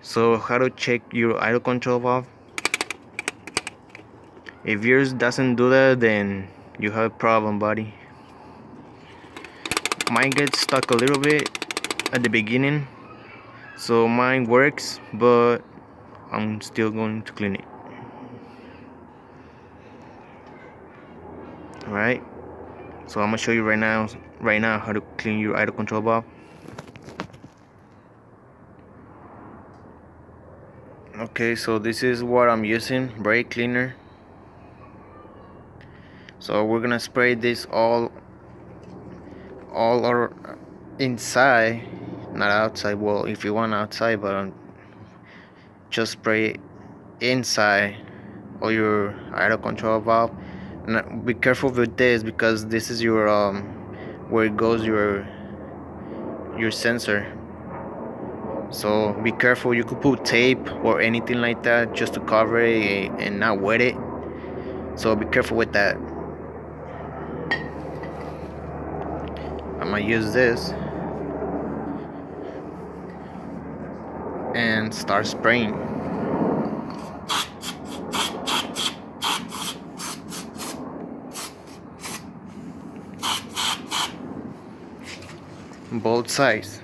So how to check your idle control valve? If yours doesn't do that, then you have a problem, buddy. Mine gets stuck a little bit at the beginning, so mine works, but I'm still going to clean it. Alright, so I'm gonna show you right now how to clean your idle control valve. Okay, so this is what I'm using, brake cleaner. So we're gonna spray this all or inside, not outside. Well, if you want outside, but just spray inside or your idle control valve. Now, be careful with this because this is your where it goes your sensor. So be careful. You could put tape or anything like that just to cover it and not wet it. So be careful with that. I'm gonna use this and start spraying. Both sides.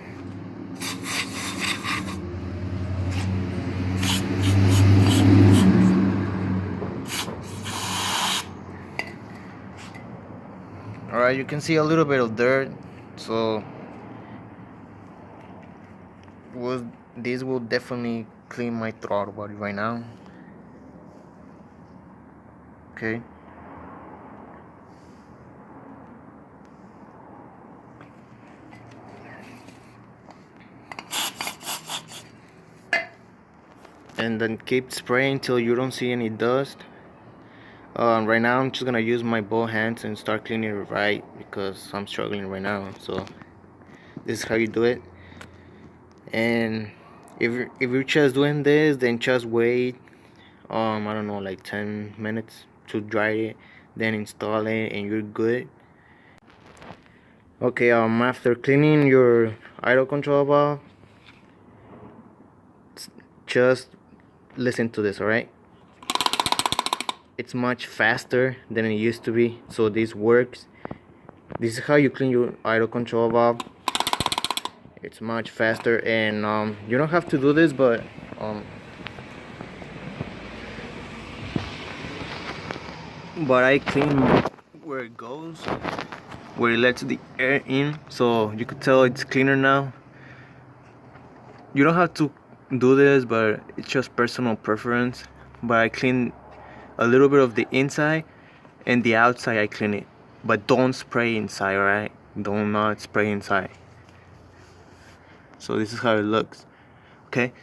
Alright, you can see a little bit of dirt, so this will definitely clean my throttle body right now. Okay. And then keep spraying until you don't see any dust. Right now I'm just gonna use my both hands and start cleaning it right because I'm struggling right now. So this is how you do it. And if you're just doing this, then just wait I don't know, like 10 minutes to dry it, then install it and you're good. Okay, after cleaning your idle control valve, just listen to this, alright? It's much faster than it used to be, so this works. This is how you clean your idle control valve. It's much faster, and you don't have to do this, but I clean where it goes, where it lets the air in, so you could tell it's cleaner now. You don't have to do this, but it's just personal preference. But I clean a little bit of the inside, and the outside I clean it, but don't spray inside, alright? Do not spray inside. So this is how it looks. Okay,